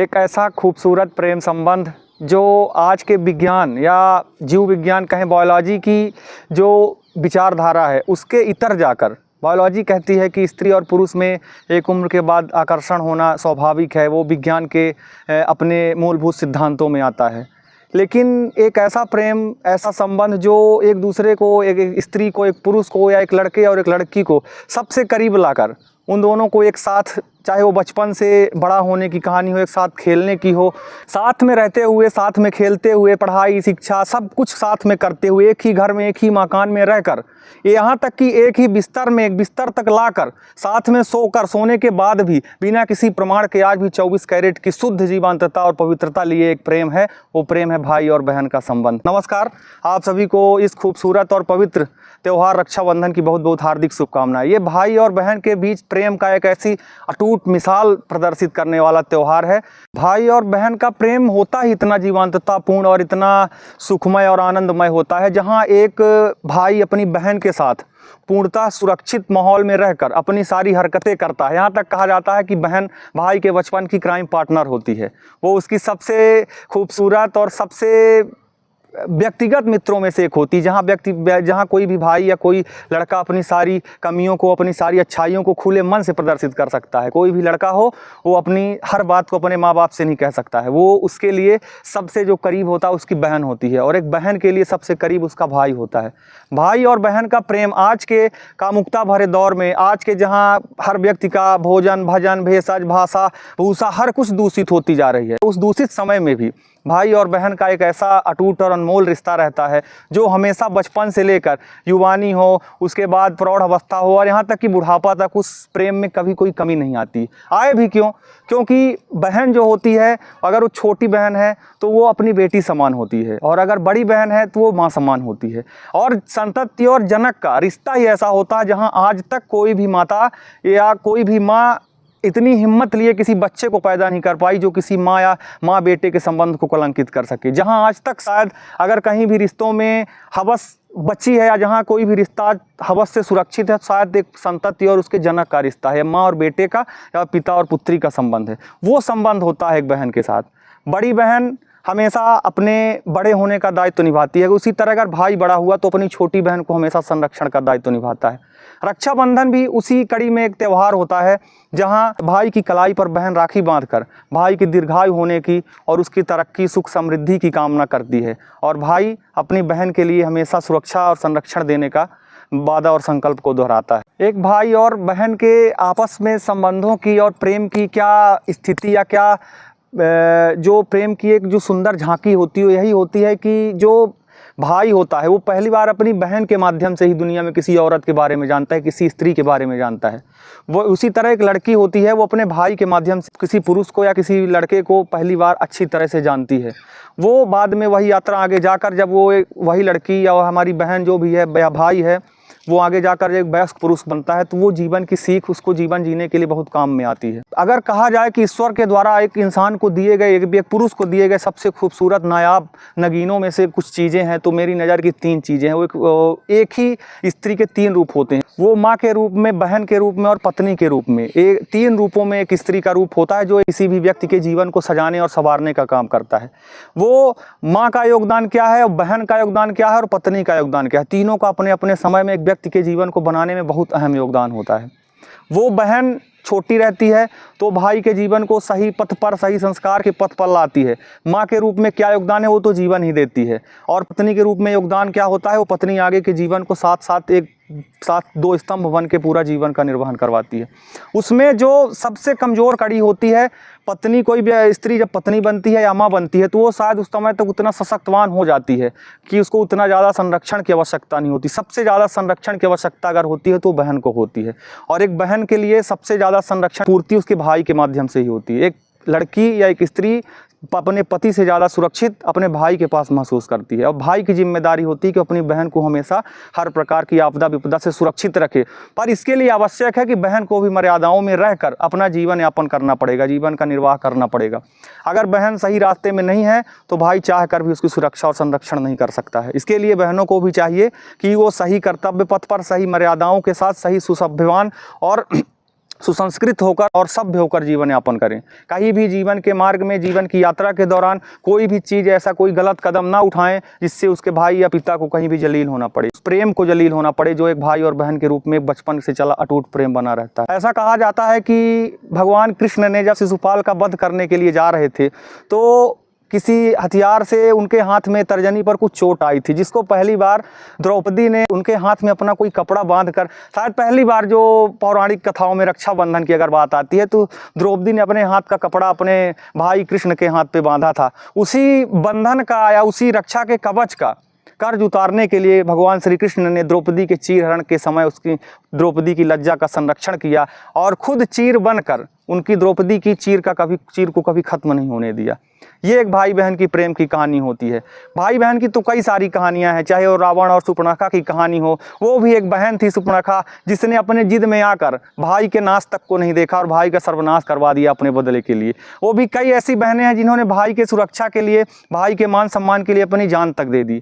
एक ऐसा खूबसूरत प्रेम संबंध जो आज के विज्ञान या जीव विज्ञान कहें, बायोलॉजी की जो विचारधारा है उसके इतर जाकर बायोलॉजी कहती है कि स्त्री और पुरुष में एक उम्र के बाद आकर्षण होना स्वाभाविक है, वो विज्ञान के अपने मूलभूत सिद्धांतों में आता है। लेकिन एक ऐसा प्रेम, ऐसा संबंध जो एक दूसरे को, एक स्त्री को, एक पुरुष को या एक लड़के और एक लड़की को सबसे करीब लाकर उन दोनों को एक साथ, चाहे वो बचपन से बड़ा होने की कहानी हो, एक साथ खेलने की हो, साथ में रहते हुए, साथ में खेलते हुए, पढ़ाई शिक्षा सब कुछ साथ में करते हुए, एक ही घर में, एक ही मकान में रहकर, यहाँ तक कि एक ही बिस्तर में, एक बिस्तर तक लाकर साथ में सोकर, सोने के बाद भी बिना किसी प्रमाण के आज भी 24 कैरेट की शुद्ध जीवंतता और पवित्रता लिए एक प्रेम है, वो प्रेम है भाई और बहन का संबंध। नमस्कार, आप सभी को इस खूबसूरत और पवित्र त्यौहार रक्षाबंधन की बहुत बहुत हार्दिक शुभकामनाएं। ये भाई और बहन के बीच प्रेम का एक ऐसी अटूट मिसाल प्रदर्शित करने वाला त्यौहार है। भाई और बहन का प्रेम होता ही इतना जीवंततापूर्ण और इतना सुखमय और आनंदमय होता है, जहां एक भाई अपनी बहन के साथ पूर्णतः सुरक्षित माहौल में रहकर अपनी सारी हरकतें करता है। यहाँ तक कहा जाता है कि बहन भाई के बचपन की क्राइम पार्टनर होती है, वो उसकी सबसे खूबसूरत और सबसे व्यक्तिगत मित्रों में से एक होती है, जहाँ कोई भी भाई या कोई लड़का अपनी सारी कमियों को, अपनी सारी अच्छाइयों को खुले मन से प्रदर्शित कर सकता है। कोई भी लड़का हो, वो अपनी हर बात को अपने माँ बाप से नहीं कह सकता है, वो उसके लिए सबसे जो करीब होता है उसकी बहन होती है, और एक बहन के लिए सबसे करीब उसका भाई होता है। भाई और बहन का प्रेम आज के कामुकता भरे दौर में, आज के जहाँ हर व्यक्ति का भोजन, भजन, भेषज, भाषा, भूषा हर कुछ दूषित होती जा रही है, उस दूषित समय में भी भाई और बहन का एक ऐसा अटूट और अनमोल रिश्ता रहता है जो हमेशा बचपन से लेकर युवानी हो, उसके बाद प्रौढ़ अवस्था हो और यहाँ तक कि बुढ़ापा तक उस प्रेम में कभी कोई कमी नहीं आती। आए भी क्यों? क्योंकि बहन जो होती है, अगर वो छोटी बहन है तो वो अपनी बेटी समान होती है, और अगर बड़ी बहन है तो वो माँ समान होती है। और संतति और जनक का रिश्ता ही ऐसा होता है जहाँ आज तक कोई भी माता या कोई भी माँ इतनी हिम्मत लिए किसी बच्चे को पैदा नहीं कर पाई जो किसी माँ या माँ बेटे के संबंध को कलंकित कर सके। जहाँ आज तक शायद अगर कहीं भी रिश्तों में हवस बची है या जहाँ कोई भी रिश्ता हवस से सुरक्षित है, शायद एक संतति और उसके जनक का रिश्ता है, माँ और बेटे का या पिता और पुत्री का संबंध है। वो संबंध होता है एक बहन के साथ। बड़ी बहन हमेशा अपने बड़े होने का दायित्व निभाती है, उसी तरह अगर भाई बड़ा हुआ तो अपनी छोटी बहन को हमेशा संरक्षण का दायित्व निभाता है। रक्षाबंधन भी उसी कड़ी में एक त्यौहार होता है जहां भाई की कलाई पर बहन राखी बांधकर भाई की दीर्घायु होने की और उसकी तरक्की, सुख, समृद्धि की कामना करती है, और भाई अपनी बहन के लिए हमेशा सुरक्षा और संरक्षण देने का वादा और संकल्प को दोहराता है। एक भाई और बहन के आपस में संबंधों की और प्रेम की क्या स्थिति या क्या जो प्रेम की एक जो सुंदर झांकी होती है, यही होती है कि जो भाई होता है वो पहली बार अपनी बहन के माध्यम से ही दुनिया में किसी औरत के बारे में जानता है, किसी स्त्री के बारे में जानता है। वो उसी तरह एक लड़की होती है, वो अपने भाई के माध्यम से किसी पुरुष को या किसी लड़के को पहली बार अच्छी तरह से जानती है। वो बाद में वही यात्रा आगे जाकर, जब वो वही लड़की या हमारी बहन जो भी है या भाई है, वो आगे जाकर एक वयस्क पुरुष बनता है, तो वो जीवन की सीख उसको जीवन जीने के लिए बहुत काम में आती है। अगर कहा जाए कि ईश्वर के द्वारा एक इंसान को दिए गए, एक पुरुष को दिए गए सबसे खूबसूरत नायाब नगीनों में से कुछ चीज़ें हैं, तो मेरी नज़र की 3 चीज़ें हैं। वो एक ही स्त्री के 3 रूप होते हैं, वो माँ के रूप में, बहन के रूप में और पत्नी के रूप में। 3 रूपों में एक स्त्री का रूप होता है जो किसी भी व्यक्ति के जीवन को सजाने और संवारने का काम करता है। वो माँ का योगदान क्या है, और बहन का योगदान क्या है, और पत्नी का योगदान क्या है। तीनों का अपने अपने समय में एक व्यक्ति के जीवन को बनाने में बहुत अहम योगदान होता है। वो बहन छोटी रहती है तो भाई के जीवन को सही पथ पर, सही संस्कार के पथ पर लाती है। माँ के रूप में क्या योगदान है, वो तो जीवन ही देती है। और पत्नी के रूप में योगदान क्या होता है, वो पत्नी आगे के जीवन को साथ 2 स्तंभ बन के पूरा जीवन का निर्वहन करवाती है। उसमें जो सबसे कमज़ोर कड़ी होती है पत्नी, कोई भी स्त्री जब पत्नी बनती है या माँ बनती है तो वो शायद उस समय तक उतना सशक्तवान हो जाती है कि उसको उतना ज़्यादा संरक्षण की आवश्यकता नहीं होती। सबसे ज़्यादा संरक्षण की आवश्यकता अगर होती है तो बहन को होती है, और एक बहन के लिए सबसे ज़्यादा संरक्षण पूर्ति उसके भाई के माध्यम से ही होती है। एक लड़की या एक स्त्री अपने पति से ज़्यादा सुरक्षित अपने भाई के पास महसूस करती है, और भाई की जिम्मेदारी होती है कि अपनी बहन को हमेशा हर प्रकार की आपदा विपदा से सुरक्षित रखे। पर इसके लिए आवश्यक है कि बहन को भी मर्यादाओं में रहकर अपना जीवन यापन करना पड़ेगा, जीवन का निर्वाह करना पड़ेगा। अगर बहन सही रास्ते में नहीं है तो भाई चाह कर भी उसकी सुरक्षा और संरक्षण नहीं कर सकता है। इसके लिए बहनों को भी चाहिए कि वो सही कर्तव्य पथ पर, सही मर्यादाओं के साथ, सही सुसभ्यवान और सुसंस्कृत होकर और सभ्य होकर जीवन यापन करें। कहीं भी जीवन के मार्ग में, जीवन की यात्रा के दौरान कोई भी चीज़ ऐसा कोई गलत कदम ना उठाएं जिससे उसके भाई या पिता को कहीं भी जलील होना पड़े, उस प्रेम को जलील होना पड़े जो एक भाई और बहन के रूप में बचपन से चला अटूट प्रेम बना रहता है। ऐसा कहा जाता है कि भगवान कृष्ण ने जब शिशुपाल का वध करने के लिए जा रहे थे तो किसी हथियार से उनके हाथ में तर्जनी पर कुछ चोट आई थी, जिसको पहली बार द्रौपदी ने उनके हाथ में अपना कोई कपड़ा बांधकर, शायद पहली बार जो पौराणिक कथाओं में रक्षाबंधन की अगर बात आती है तो द्रौपदी ने अपने हाथ का कपड़ा अपने भाई कृष्ण के हाथ पे बांधा था। उसी बंधन का या उसी रक्षा के कवच का कर्ज उतारने के लिए भगवान श्री कृष्ण ने द्रौपदी के चीरहरण के समय उसकी द्रौपदी की लज्जा का संरक्षण किया और खुद चीर बनकर उनकी द्रौपदी की चीर को कभी खत्म नहीं होने दिया। ये एक भाई बहन की प्रेम की कहानी होती है। भाई बहन की तो कई सारी कहानियां हैं, चाहे वो रावण और सुपर्णखा की कहानी हो। वो भी एक बहन थी सुपर्णखा, जिसने अपने जिद में आकर भाई के नाश तक को नहीं देखा और भाई का सर्वनाश करवा दिया अपने बदले के लिए। वो भी कई ऐसी बहनें हैं जिन्होंने भाई के सुरक्षा के लिए, भाई के मान सम्मान के लिए अपनी जान तक दे दी।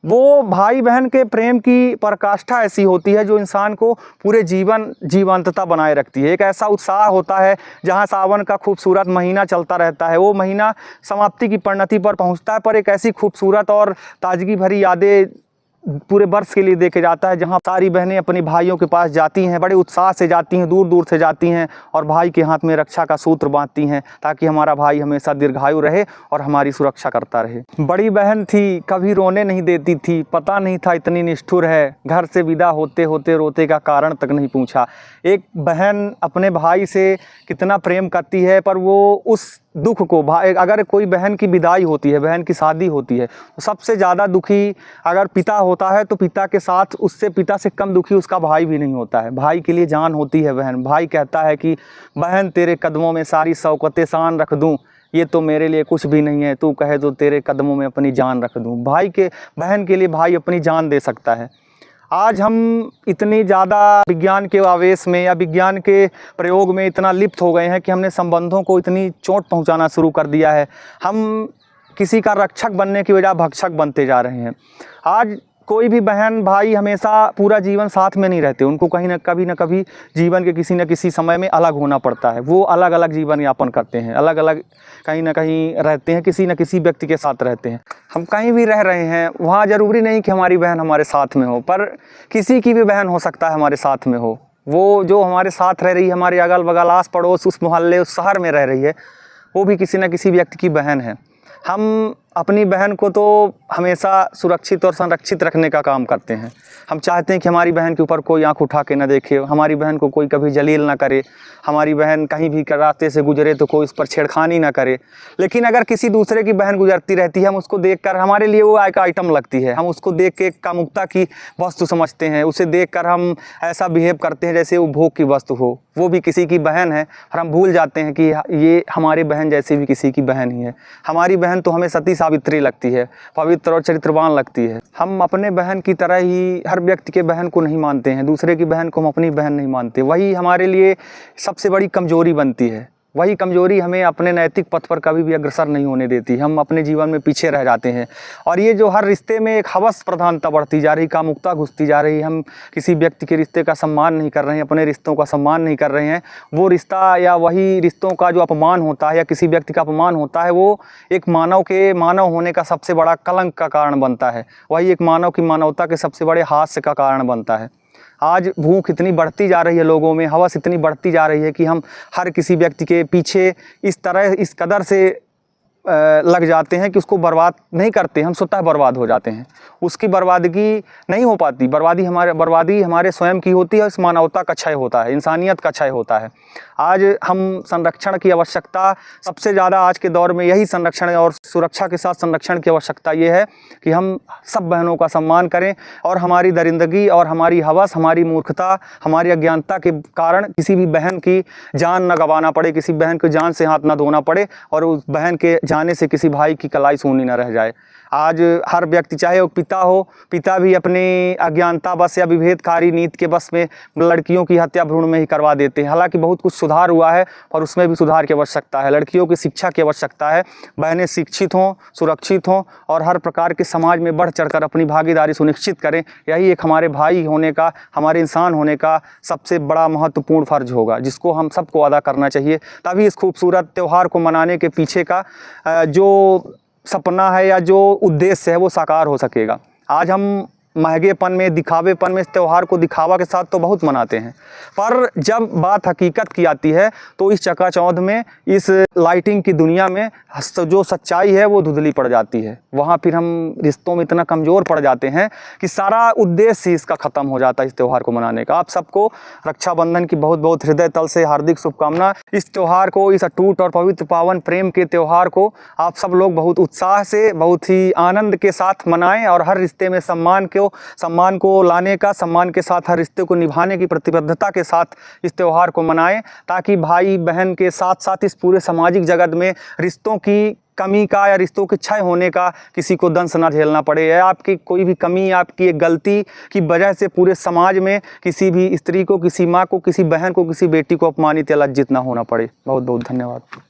वो भाई बहन के प्रेम की पराकाष्ठा ऐसी होती है जो इंसान को पूरे जीवन जीवंतता बनाए रखती है। एक ऐसा उत्साह होता है जहाँ सावन का खूबसूरत महीना चलता रहता है, वो महीना समाप्ति की परिणति पर पहुँचता है, पर एक ऐसी खूबसूरत और ताजगी भरी यादें पूरे वर्ष के लिए देखे जाता है, जहाँ सारी बहनें अपनी भाइयों के पास जाती हैं, बड़े उत्साह से जाती हैं, दूर दूर से जाती हैं और भाई के हाथ में रक्षा का सूत्र बांधती हैं ताकि हमारा भाई हमेशा दीर्घायु रहे और हमारी सुरक्षा करता रहे। बड़ी बहन थी, कभी रोने नहीं देती थी, पता नहीं था इतनी निष्ठुर है, घर से विदा होते होते रोते का कारण तक नहीं पूछा। एक बहन अपने भाई से कितना प्रेम करती है, पर वो उस दुख को, अगर कोई बहन की विदाई होती है, बहन की शादी होती है, तो सबसे ज़्यादा दुखी अगर पिता होता है तो पिता के साथ उससे पिता से कम दुखी उसका भाई भी नहीं होता है। भाई के लिए जान होती है बहन। भाई कहता है कि बहन तेरे कदमों में सारी शौकतें शान रख दूँ, ये तो मेरे लिए कुछ भी नहीं है, तू कहे तो तेरे कदमों में अपनी जान रख दूँ। बहन के लिए भाई अपनी जान दे सकता है। आज हम इतनी ज़्यादा विज्ञान के आवेश में या विज्ञान के प्रयोग में इतना लिप्त हो गए हैं कि हमने संबंधों को इतनी चोट पहुंचाना शुरू कर दिया है। हम किसी का रक्षक बनने की बजाय भक्षक बनते जा रहे हैं। आज कोई भी बहन भाई हमेशा पूरा जीवन साथ में नहीं रहते, उनको कहीं ना कभी जीवन के किसी न किसी समय में अलग होना पड़ता है। वो अलग अलग जीवन यापन करते हैं, अलग अलग कहीं ना कहीं रहते हैं, किसी न किसी व्यक्ति के साथ रहते हैं। हम कहीं भी रह रहे हैं, वहाँ ज़रूरी नहीं कि हमारी बहन हमारे साथ में हो, पर किसी की भी बहन हो सकता है हमारे साथ में हो। वो जो हमारे साथ रह रही है, हमारे अगल बगल आस पड़ोस, उस मोहल्ले, उस शहर में रह रही है, वो भी किसी न किसी व्यक्ति की बहन है। हम अपनी बहन को तो हमेशा सुरक्षित और संरक्षित रखने का काम करते हैं। हम चाहते हैं कि हमारी बहन के ऊपर कोई आंख उठा के न देखे, हमारी बहन को कोई कभी जलील ना करे, हमारी बहन कहीं भी रास्ते से गुजरे तो कोई उस पर छेड़खानी ना करे। लेकिन अगर किसी दूसरे की बहन गुजरती रहती है, हम उसको देखकर, हमारे लिए वो एक आइटम लगती है, हम उसको देख के कामुकता की वस्तु समझते हैं। उसे देखकर हम ऐसा बिहेव करते हैं जैसे वो भोग की वस्तु हो। वो भी किसी की बहन है और हम भूल जाते हैं कि ये हमारी बहन जैसी भी किसी की बहन ही है। हमारी बहन तो हमें सती सावित्री लगती है, पवित्र और चरित्रवान लगती है। हम अपने बहन की तरह ही हर व्यक्ति के बहन को नहीं मानते हैं, दूसरे की बहन को हम अपनी बहन नहीं मानते। वही हमारे लिए सबसे बड़ी कमजोरी बनती है। वही कमजोरी हमें अपने नैतिक पथ पर कभी भी अग्रसर नहीं होने देती। हम अपने जीवन में पीछे रह जाते हैं और ये जो हर रिश्ते में एक हवस प्रधानता बढ़ती जा रही, कामुकता घुसती जा रही, हम किसी व्यक्ति के रिश्ते का सम्मान नहीं कर रहे हैं, अपने रिश्तों का सम्मान नहीं कर रहे हैं। वो रिश्ता या वही रिश्तों का जो अपमान होता है या किसी व्यक्ति का अपमान होता है, वो एक मानव के मानव होने का सबसे बड़ा कलंक का कारण बनता है। वही एक मानव की मानवता के सबसे बड़े हास्य का कारण बनता है। आज भूख इतनी बढ़ती जा रही है लोगों में, हवस इतनी बढ़ती जा रही है कि हम हर किसी व्यक्ति के पीछे इस तरह इस कदर से लग जाते हैं कि उसको बर्बाद नहीं करते, हम स्वतः बर्बाद हो जाते हैं। उसकी बर्बादगी नहीं हो पाती, बर्बादी हमारे स्वयं की होती है। इस मानवता का क्षय होता है, इंसानियत का क्षय होता है। आज हम संरक्षण की आवश्यकता सबसे ज़्यादा आज के दौर में यही संरक्षण और सुरक्षा के साथ संरक्षण की आवश्यकता ये है कि हम सब बहनों का सम्मान करें और हमारी दरिंदगी और हमारी हवस, हमारी मूर्खता, हमारी अज्ञानता के कारण किसी भी बहन की जान न गंवाना पड़े, किसी बहन को जान से हाथ न धोना पड़े और उस बहन के जाने से किसी भाई की कलाई सूनी न रह जाए। आज हर व्यक्ति, चाहे वो पिता हो, पिता भी अपनी अज्ञानता बस या विभेदकारी नीति के बस में लड़कियों की हत्या भ्रूण में ही करवा देते हैं। हालांकि बहुत कुछ सुधार हुआ है और उसमें भी सुधार की आवश्यकता है। लड़कियों की शिक्षा की आवश्यकता है, बहनें शिक्षित हों, सुरक्षित हों और हर प्रकार के समाज में बढ़ चढ़कर अपनी भागीदारी सुनिश्चित करें। यही एक हमारे भाई होने का, हमारे इंसान होने का सबसे बड़ा महत्वपूर्ण फर्ज होगा, जिसको हम सबको अदा करना चाहिए। तभी इस खूबसूरत त्यौहार को मनाने के पीछे का जो सपना है या जो उद्देश्य है वो साकार हो सकेगा। आज हम महंगेपन में, दिखावेपन में इस त्यौहार को दिखावा के साथ तो बहुत मनाते हैं, पर जब बात हकीकत की आती है तो इस चकाचौंध में, इस लाइटिंग की दुनिया में जो सच्चाई है वो धुंधली पड़ जाती है। वहाँ फिर हम रिश्तों में इतना कमज़ोर पड़ जाते हैं कि सारा उद्देश्य ही इसका ख़त्म हो जाता है इस त्यौहार को मनाने का। आप सबको रक्षाबंधन की बहुत बहुत हृदय तल से हार्दिक शुभकामना। इस त्यौहार को, इस अटूट और पवित्र पावन प्रेम के त्यौहार को आप सब लोग बहुत उत्साह से, बहुत ही आनंद के साथ मनाएं और हर रिश्ते में सम्मान को लाने का, सम्मान के साथ हर रिश्ते को निभाने की प्रतिबद्धता के साथ इस त्यौहार को मनाएं, ताकि भाई बहन के साथ साथ इस पूरे सामाजिक जगत में रिश्तों की कमी का या रिश्तों के क्षय होने का किसी को दंश ना झेलना पड़े, या आपकी कोई भी कमी, आपकी एक गलती की वजह से पूरे समाज में किसी भी स्त्री को, किसी माँ को, किसी बहन को, किसी बेटी को अपमानित या लज्जित ना होना पड़े। बहुत बहुत धन्यवाद।